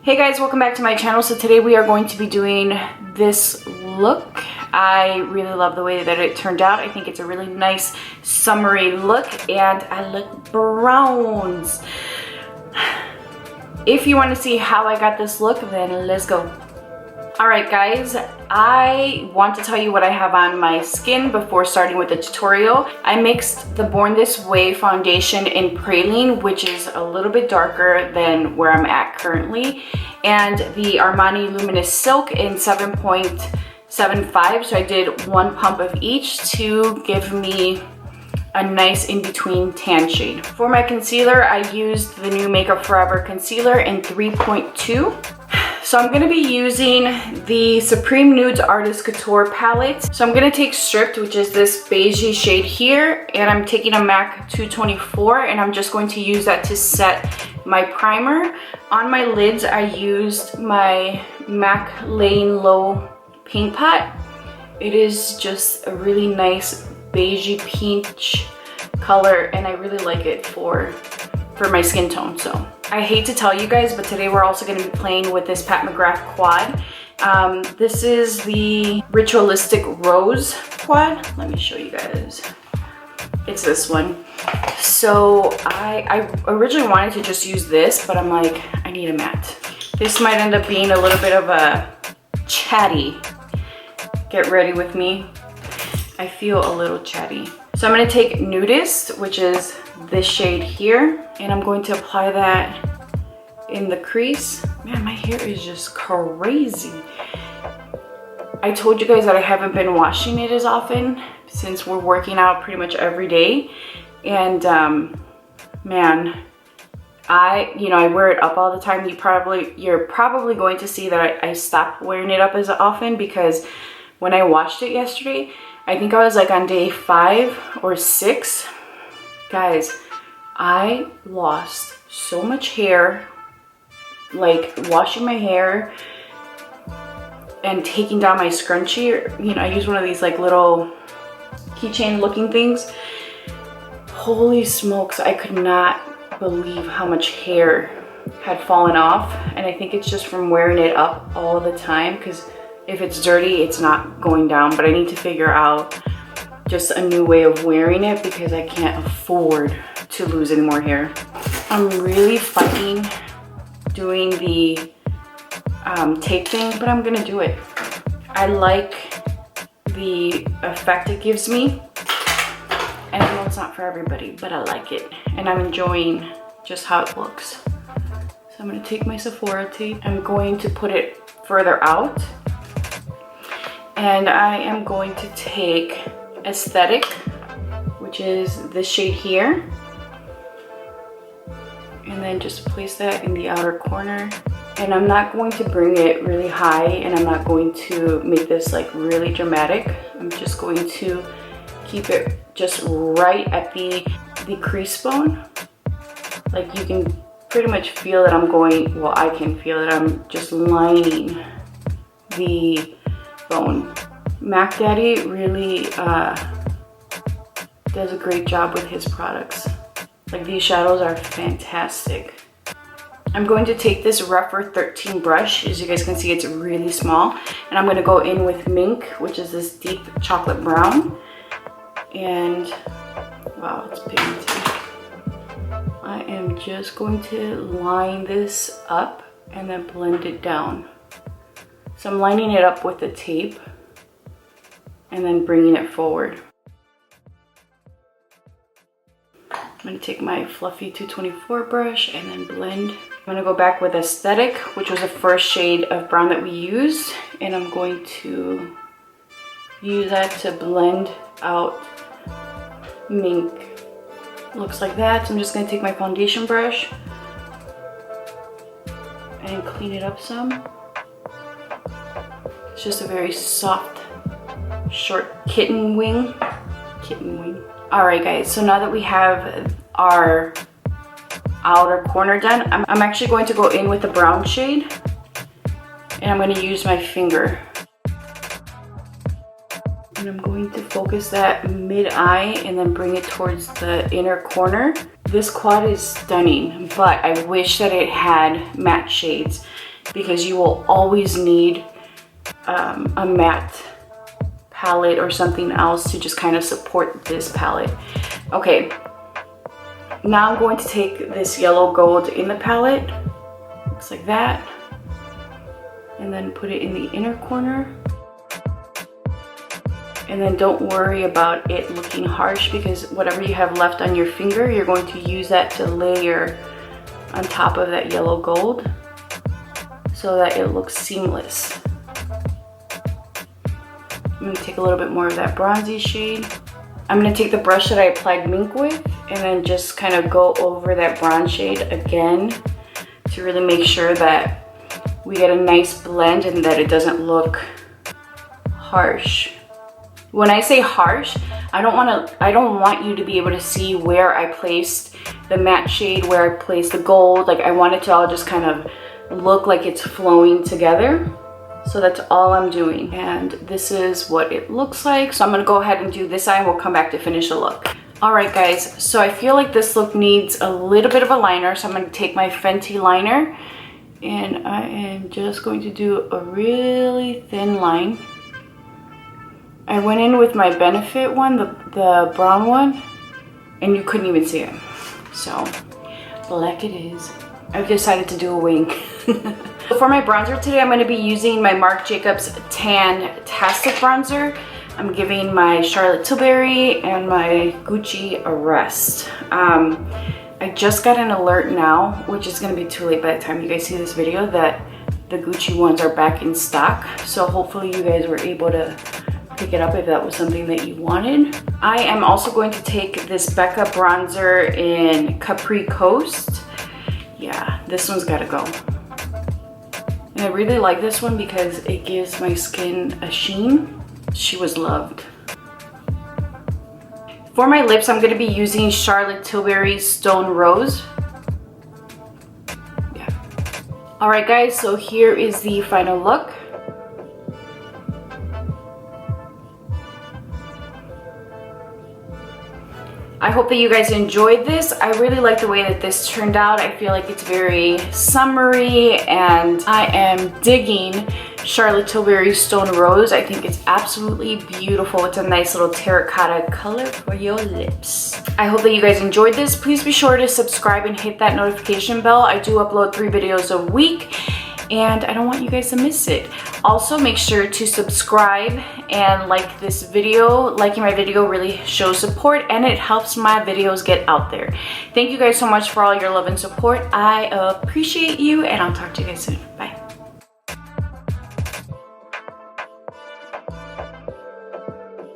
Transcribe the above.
Hey guys, welcome back to my channel. So today we are going to be doing this look. I really love the way that it turned out. I think it's a really nice summery look and I look browns. If you want to see how I got this look, then let's go. Alright guys, I want to tell you what I have on my skin before starting with the tutorial. I mixed the Born This Way foundation in Praline, which is a little bit darker than where I'm at currently, and the Armani Luminous Silk in 7.75. So I did one pump of each to give me a nice in-between tan shade. For my concealer, I used the new Makeup Forever concealer in 3.2. So I'm going to be using the Supreme Nudes Artist Couture palette. So I'm going to take Stripped, which is this beigey shade here, and I'm taking a MAC 224, and I'm just going to use that to set my primer. On my lids, I used my MAC Laying Low paint pot. It is just a really nice beigey peach color, and I really like it for my skin tone. So I hate to tell you guys, but today we're also going to be playing with this Pat McGrath quad. This is the Ritualistic Rose quad. Let me show you guys. It's this one. So I originally wanted to just use this, but I'm like, I need a matte. This might end up being a little bit of a chatty. Get ready with me. I feel a little chatty. So I'm going to take Nudist, which is this shade here, and I'm going to apply that in the crease. Man, my hair is just crazy. I told you guys that I haven't been washing it as often since we're working out pretty much every day, and man, I wear it up all the time. You're probably going to see that I stopped wearing it up as often, because when I washed it yesterday, I think I was like on day 5 or 6. Guys, I lost so much hair, like washing my hair and taking down my scrunchie. I use one of these like little keychain looking things. Holy smokes, I could not believe how much hair had fallen off. And I think it's just from wearing it up all the time, because if it's dirty, it's not going down. But I need to figure out just a new way of wearing it, because I can't afford to lose any more hair. I'm really fighting doing the tape thing, but I'm gonna do it. I like the effect it gives me, and I know it's not for everybody, but I like it, and I'm enjoying just how it looks. So I'm gonna take my Sephora tape. I'm going to put it further out, and I am going to take Aesthetic, which is this shade here, and then just place that in the outer corner. And I'm not going to bring it really high, and I'm not going to make this like really dramatic. I'm just going to keep it just right at the crease bone. Like, you can pretty much feel that I'm going, well, I can feel that I'm just lining the bone. Mac Daddy really does a great job with his products. Like, these shadows are fantastic. I'm going to take this Rephr 13 brush. As you guys can see, it's really small. And I'm going to go in with Mink, which is this deep chocolate brown. And wow, it's pigmented. I am just going to line this up and then blend it down. So I'm lining it up with the tape and then bringing it forward. I'm going to take my fluffy 224 brush and then blend. I'm going to go back with Aesthetic, which was the first shade of brown that we used, and I'm going to use that to blend out Mink. Looks like that. So I'm just going to take my foundation brush and clean it up some. It's just a very soft, short kitten wing. Alright guys, so now that we have our outer corner done, I'm actually going to go in with the brown shade, and I'm going to use my finger. And I'm going to focus that mid-eye and then bring it towards the inner corner. This quad is stunning, but I wish that it had matte shades. because you will always need a matte palette or something else to just kind of support this palette. Okay, now I'm going to take this yellow gold in the palette, looks like that, and then put it in the inner corner. And then don't worry about it looking harsh, because whatever you have left on your finger, you're going to use that to layer on top of that yellow gold so that it looks seamless. I'm going to take a little bit more of that bronzy shade. I'm going to take the brush that I applied mink with and then just kind of go over that bronze shade again to really make sure that we get a nice blend and that it doesn't look harsh. When I say harsh, I don't want you to be able to see where I placed the matte shade, where I placed the gold. Like, I want it to all just kind of look like it's flowing together. So that's all I'm doing. And this is what it looks like. So I'm gonna go ahead and do this eye and we'll come back to finish the look. All right, guys, so I feel like this look needs a little bit of a liner. So I'm gonna take my Fenty liner and I am just going to do a really thin line. I went in with my Benefit one, the brown one, and you couldn't even see it. So, black it is. I've decided to do a wing. For my bronzer today, I'm going to be using my Marc Jacobs Tan-tastic bronzer. I'm giving my Charlotte Tilbury and my Gucci a rest. I just got an alert now, which is going to be too late by the time you guys see this video, that the Gucci ones are back in stock. So hopefully you guys were able to pick it up if that was something that you wanted. I am also going to take this Becca bronzer in Capri Coast. Yeah, this one's gotta go. And I really like this one because it gives my skin a sheen. She was loved. For my lips, I'm gonna be using Charlotte Tilbury Stone Rose. Yeah. All right, guys, so here is the final look. I hope that you guys enjoyed this. I really like the way that this turned out. I feel like it's very summery and I am digging Charlotte Tilbury Stone Rose. I think it's absolutely beautiful. It's a nice little terracotta color for your lips. I hope that you guys enjoyed this. Please be sure to subscribe and hit that notification bell. I do upload 3 videos a week and I don't want you guys to miss it. Also, make sure to subscribe and like this video. Liking my video really shows support and it helps my videos get out there. Thank you guys so much for all your love and support. I appreciate you and I'll talk to you guys soon. Bye.